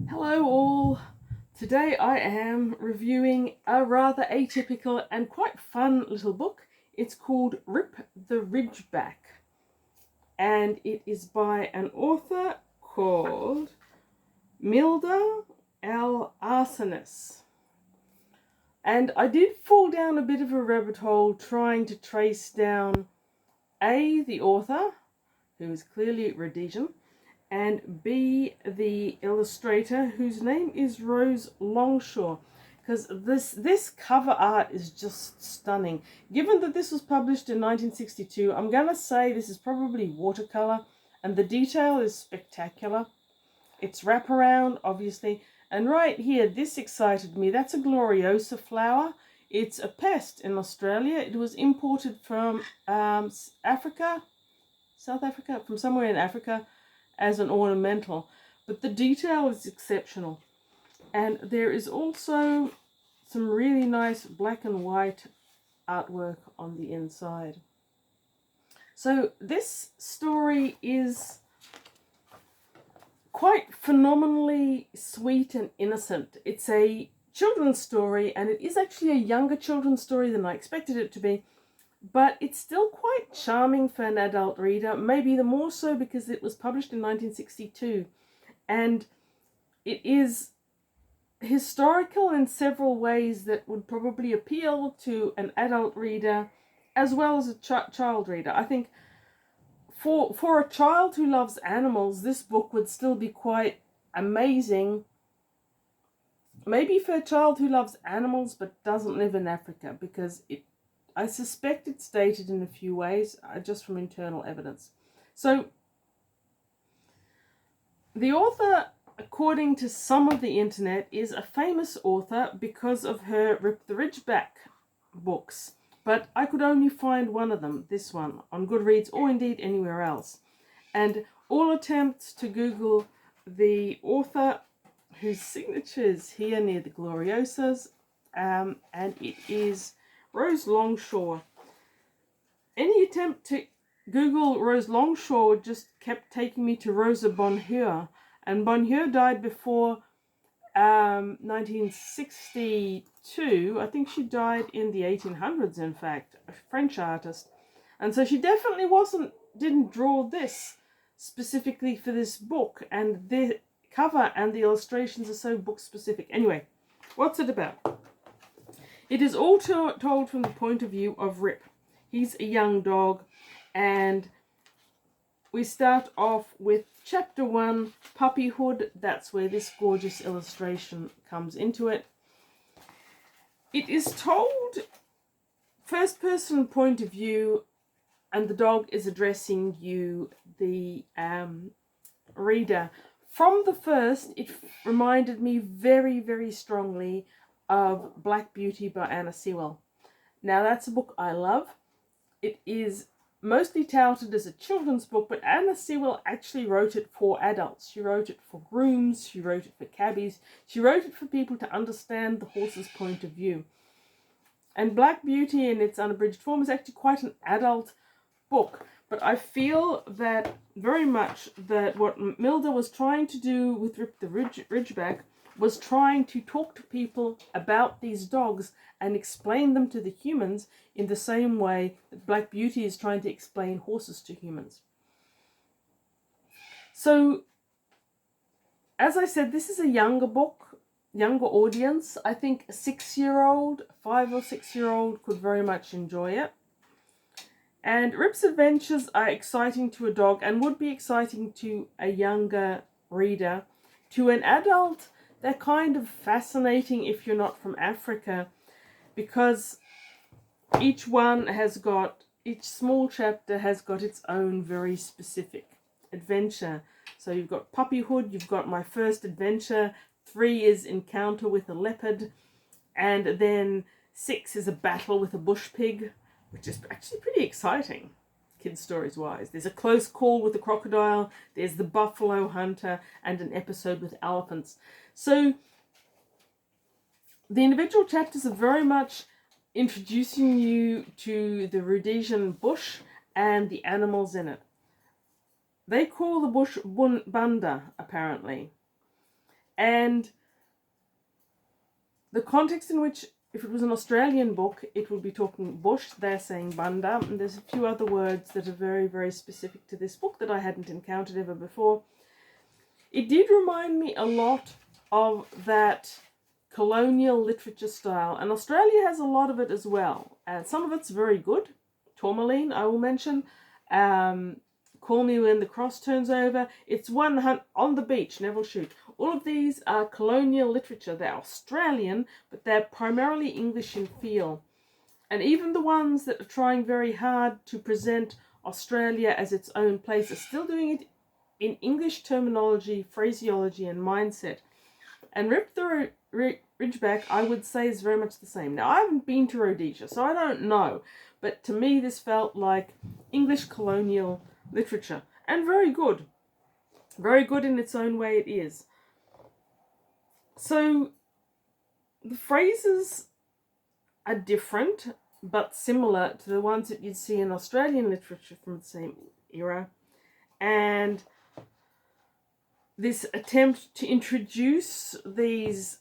Hello all! Today I am reviewing a rather atypical and quite fun little book. It's called Rip the Ridgeback and it is by an author called Mylda L. Arsenis. And I did fall down a bit of a rabbit hole trying to trace down the author, who is clearly Rhodesian, and B, the illustrator, whose name is Rose Longshaw, because this cover art is just stunning. Given that this was published in 1962, I'm going to say this is probably watercolor, and the detail is spectacular. It's wraparound, obviously, and right here, this excited me. That's a gloriosa flower. It's a pest in Australia. It was imported from Africa, South Africa, from somewhere in Africa, as an ornamental, but the detail is exceptional. And there is also some really nice black and white artwork on the inside. So this story is quite phenomenally sweet and innocent. It's a children's story, and it is actually a younger children's story than I expected it to be, but it's still quite charming for an adult reader, maybe the more so because it was published in 1962, and it is historical in several ways that would probably appeal to an adult reader as well as a child reader. I think for a child who loves animals, this book would still be quite amazing. Maybe for a child who loves animals but doesn't live in Africa, because I suspect it's dated in a few ways, just from internal evidence. So, the author, according to some of the internet, is a famous author because of her Rip the Ridgeback books. But I could only find one of them, this one, on Goodreads or indeed anywhere else. And all attempts to Google the author, whose signature is here near the Gloriosas, and it is Rose Longshaw. Any attempt to Google Rose Longshaw just kept taking me to Rosa Bonheur, and Bonheur died before 1962. I think she died in the 1800s, in fact, a French artist. And so she definitely didn't draw this specifically for this book, and the cover and the illustrations are so book specific. Anyway, what's it about? It is all told from the point of view of Rip. He's a young dog, and we start off with chapter 1, puppyhood. That's where this gorgeous illustration comes into it. It is told first person point of view, and the dog is addressing you, the reader. From the first, it reminded me very, very strongly of Black Beauty by Anna Sewell. Now, that's a book I love. It is mostly touted as a children's book, but Anna Sewell actually wrote it for adults. She wrote it for grooms, she wrote it for cabbies, she wrote it for people to understand the horse's point of view. And Black Beauty in its unabridged form is actually quite an adult book, but I feel that very much that what Mylda was trying to do with Rip the Ridgeback was trying to talk to people about these dogs and explain them to the humans in the same way that Black Beauty is trying to explain horses to humans. So, as I said, this is a younger book, younger audience. I think a 6-year-old, 5 or 6-year-old could very much enjoy it. And Rip's adventures are exciting to a dog and would be exciting to a younger reader. To an adult, they're kind of fascinating if you're not from Africa, because each small chapter has got its own very specific adventure. So you've got puppyhood, you've got my first adventure, 3 is encounter with a leopard, and then 6 is a battle with a bush pig, which is actually pretty exciting, kids' stories wise. There's a close call with the crocodile, there's the buffalo hunter, and an episode with elephants. So the individual chapters are very much introducing you to the Rhodesian bush and the animals in it. They call the bush bunda, apparently. And the context in which, if it was an Australian book, it would be talking bush, they're saying banda, and there's a few other words that are very, very specific to this book that I hadn't encountered ever before. It did remind me a lot of that colonial literature style, and Australia has a lot of it as well, and some of it's very good. Tourmaline, I will mention. Call Me When the Cross Turns Over. It's One Hunt on the Beach, Neville Shute. All of these are colonial literature. They're Australian, but they're primarily English in feel. And even the ones that are trying very hard to present Australia as its own place are still doing it in English terminology, phraseology, and mindset. And Rip the Ridgeback, I would say, is very much the same. Now, I haven't been to Rhodesia, so I don't know. But to me, this felt like English colonial literature. And very good. Very good in its own way it is. So, the phrases are different, but similar to the ones that you'd see in Australian literature from the same era. And this attempt to introduce these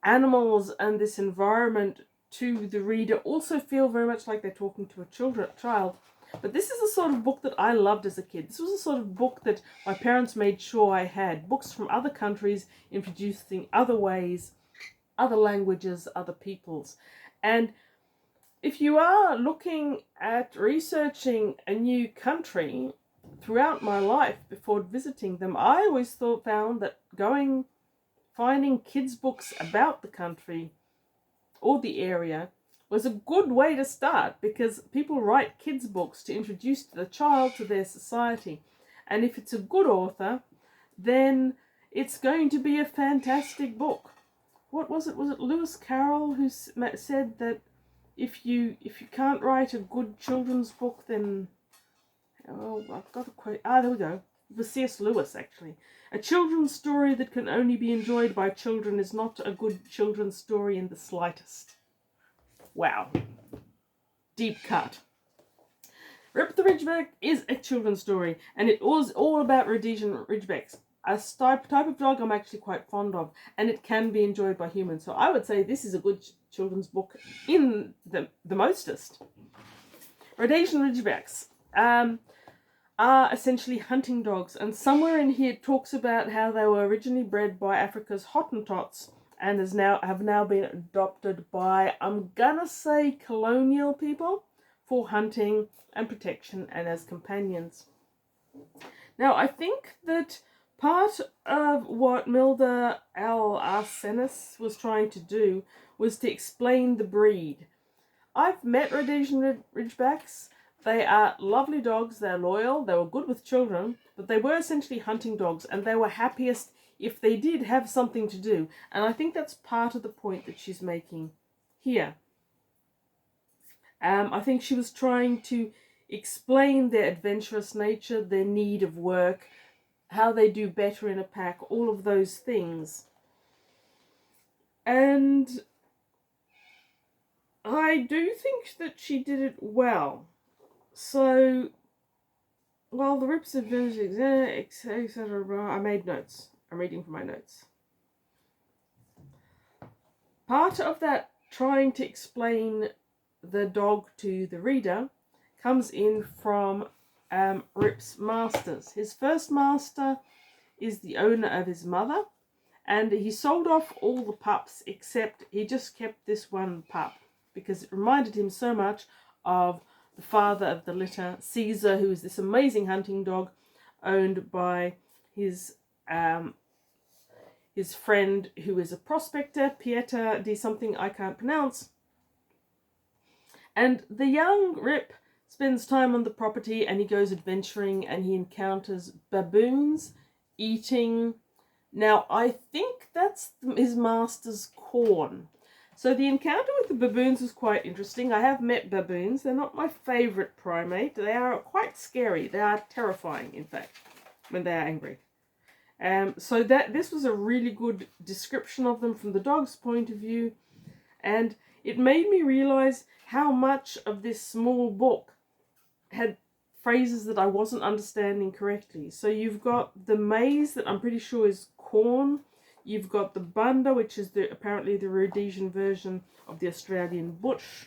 animals and this environment to the reader also feel very much like they're talking to a child. But this is the sort of book that I loved as a kid. This was the sort of book that my parents made sure I had. Books from other countries introducing other ways, other languages, other peoples. And if you are looking at researching a new country, throughout my life before visiting them, I always found that finding kids' books about the country or the area was a good way to start, because people write kids' books to introduce the child to their society. And if it's a good author, then it's going to be a fantastic book. What was it? Was it Lewis Carroll who said that if you can't write a good children's book, then... Oh, I've got a quote. There we go. It was C.S. Lewis, actually. A children's story that can only be enjoyed by children is not a good children's story in the slightest. Wow. Deep cut. Rip the Ridgeback is a children's story, and it was all about Rhodesian Ridgebacks. A type of dog I'm actually quite fond of, and it can be enjoyed by humans. So I would say this is a good children's book in the mostest. Rhodesian Ridgebacks are essentially hunting dogs, and somewhere in here it talks about how they were originally bred by Africa's Hottentots and have now been adopted by, I'm gonna say, colonial people for hunting and protection and as companions. Now, I think that part of what Mylda L. Arsenis was trying to do was to explain the breed. I've met Rhodesian Ridgebacks. They are lovely dogs, they're loyal, they were good with children, but they were essentially hunting dogs, and they were happiest if they did have something to do. And I think that's part of the point that she's making here. I think she was trying to explain their adventurous nature, their need of work, how they do better in a pack, all of those things. And I do think that she did it well. So, while the rips of etc., I made notes. I'm reading from my notes. Part of that trying to explain the dog to the reader comes in from Rip's masters. His first master is the owner of his mother, and he sold off all the pups except he just kept this one pup because it reminded him so much of the father of the litter, Caesar, who is this amazing hunting dog owned by his friend who is a prospector, Pieter di something I can't pronounce. And the young Rip spends time on the property, and he goes adventuring, and he encounters baboons eating. Now, I think that's his master's corn. So the encounter with the baboons was quite interesting. I have met baboons. They're not my favourite primate. They are quite scary. They are terrifying, in fact, when they are angry. So this was a really good description of them from the dog's point of view. And it made me realise how much of this small book had phrases that I wasn't understanding correctly. So you've got the maize that I'm pretty sure is corn. You've got the Bunda, which is apparently the Rhodesian version of the Australian bush.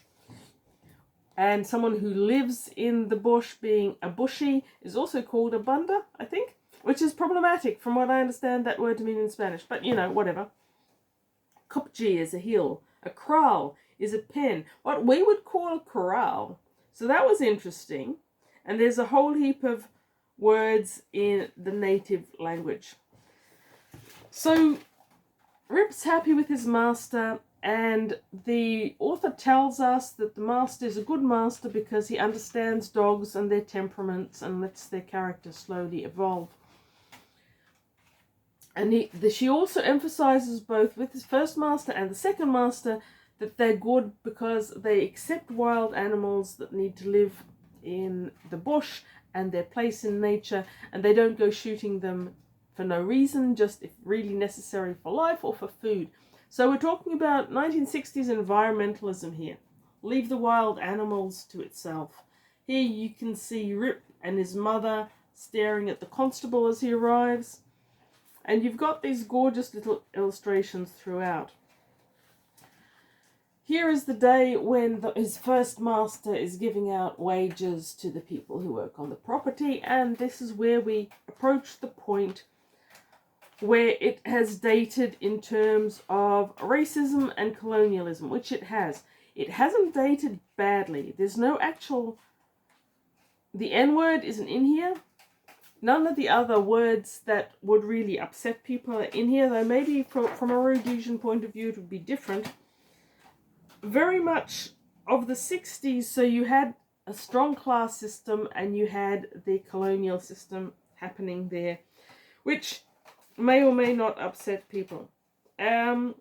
And someone who lives in the bush, being a bushie, is also called a Bunda, I think, which is problematic from what I understand that word to mean in Spanish. But, you know, whatever. Kopji is a hill. A kraal is a pen. What we would call a corral. So that was interesting. And there's a whole heap of words in the native language. So Rip's happy with his master, and the author tells us that the master is a good master because he understands dogs and their temperaments and lets their character slowly evolve. And she also emphasizes both with his first master and the second master that they're good because they accept wild animals that need to live in the bush and their place in nature, and they don't go shooting them for no reason, just if really necessary for life or for food. So we're talking about 1960s environmentalism here. Leave the wild animals to itself. Here you can see Rip and his mother staring at the constable as he arrives. And you've got these gorgeous little illustrations throughout. Here is the day when his first master is giving out wages to the people who work on the property, and this is where we approach the point where it has dated in terms of racism and colonialism, which it has. It hasn't dated badly. There's no actual... The N-word isn't in here. None of the other words that would really upset people are in here, though maybe from a Rhodesian point of view it would be different. Very much of the 60s, so you had a strong class system and you had the colonial system happening there, which may or may not upset people. I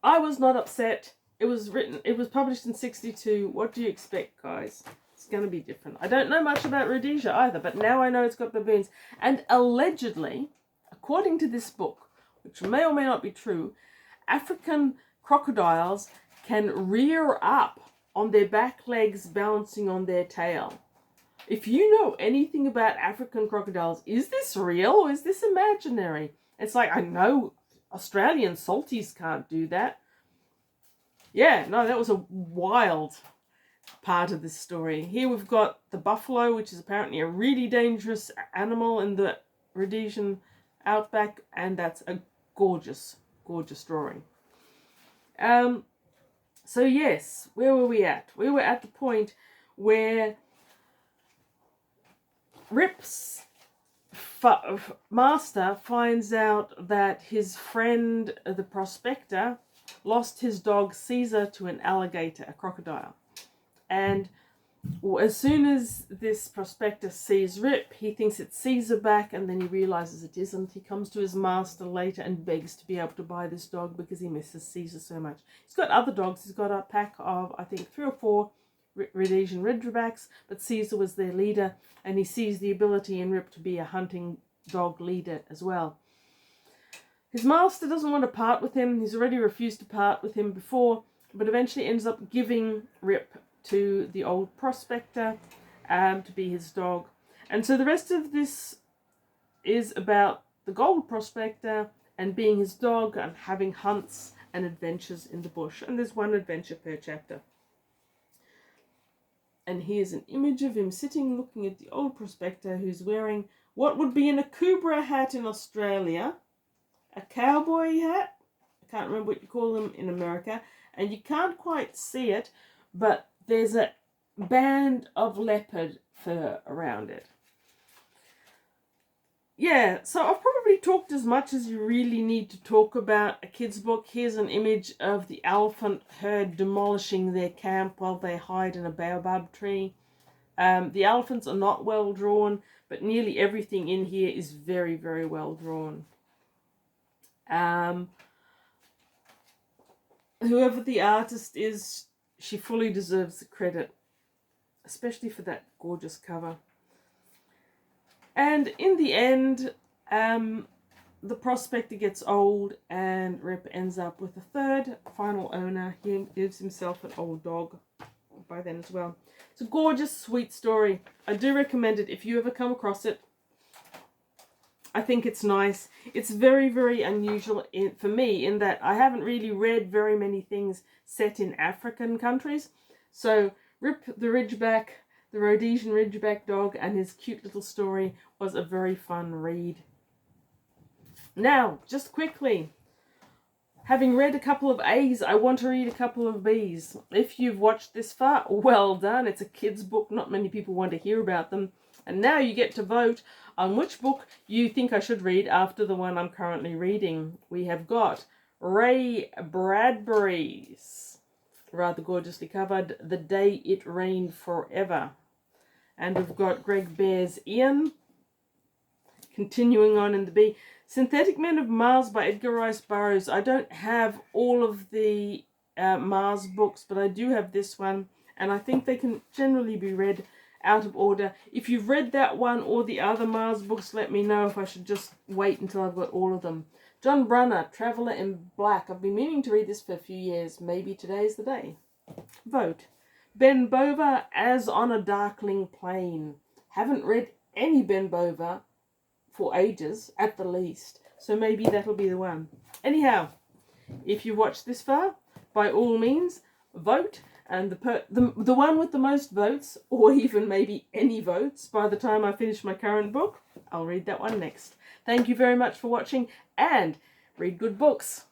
was not upset. It was published in 62. What do you expect, guys? It's going to be different. I don't know much about Rhodesia either, but now I know it's got baboons. And allegedly, according to this book, which may or may not be true, African crocodiles can rear up on their back legs balancing on their tail. If you know anything about African crocodiles, is this real or is this imaginary? It's like, I know Australian salties can't do that. Yeah, no, that was a wild part of this story. Here we've got the buffalo, which is apparently a really dangerous animal in the Rhodesian outback, and that's a gorgeous, gorgeous drawing. So yes, where were we at? We were at the point where Rip's master finds out that his friend, the prospector, lost his dog Caesar to an alligator, a crocodile. And as soon as this prospector sees Rip, he thinks it's Caesar back, and then he realizes it isn't. He comes to his master later and begs to be able to buy this dog because he misses Caesar so much. He's got other dogs. He's got a pack of, I think, 3 or 4 Rhodesian Ridgebacks, but Caesar was their leader, and he sees the ability in Rip to be a hunting dog leader as well. His master doesn't want to part with him. He's already refused to part with him before, but eventually ends up giving Rip to the old prospector to be his dog. And so the rest of this is about the gold prospector and being his dog and having hunts and adventures in the bush. And there's 1 adventure per chapter. And here's an image of him sitting looking at the old prospector who's wearing what would be an Akubra hat in Australia, a cowboy hat. I can't remember what you call them in America. And you can't quite see it, but there's a band of leopard fur around it. Yeah, so I've probably talked as much as you really need to talk about a kid's book. Here's an image of the elephant herd demolishing their camp while they hide in a baobab tree. The elephants are not well drawn, but nearly everything in here is very, very well drawn. Whoever the artist is, she fully deserves the credit, especially for that gorgeous cover. And in the end, the prospector gets old and Rip ends up with a 3rd final owner. He gives himself an old dog by then as well. It's a gorgeous, sweet story. I do recommend it if you ever come across it. I think it's nice. It's very, very unusual for me in that I haven't really read very many things set in African countries. So Rip the Ridgeback, the Rhodesian Ridgeback dog, and his cute little story was a very fun read. Now, just quickly, having read a couple of A's, I want to read a couple of B's. If you've watched this far, well done. It's a kid's book. Not many people want to hear about them. And now you get to vote on which book you think I should read after the one I'm currently reading. We have got Ray Bradbury's, rather gorgeously covered, The Day It Rained Forever. And we've got Greg Bear's Ian. Continuing on in the B, Synthetic Men of Mars by Edgar Rice Burroughs. I don't have all of the Mars books, but I do have this one, and I think they can generally be read out of order. If you've read that one or the other Mars books, let me know if I should just wait until I've got all of them. John Brunner, Traveller in Black. I've been meaning to read this for a few years. Maybe today's the day. Vote. Ben Bova, As on a Darkling Plain. Haven't read any Ben Bova for ages, at the least. So maybe that'll be the one. Anyhow, if you watched this far, by all means, vote. And the one with the most votes, or even maybe any votes, by the time I finish my current book, I'll read that one next. Thank you very much for watching, and read good books.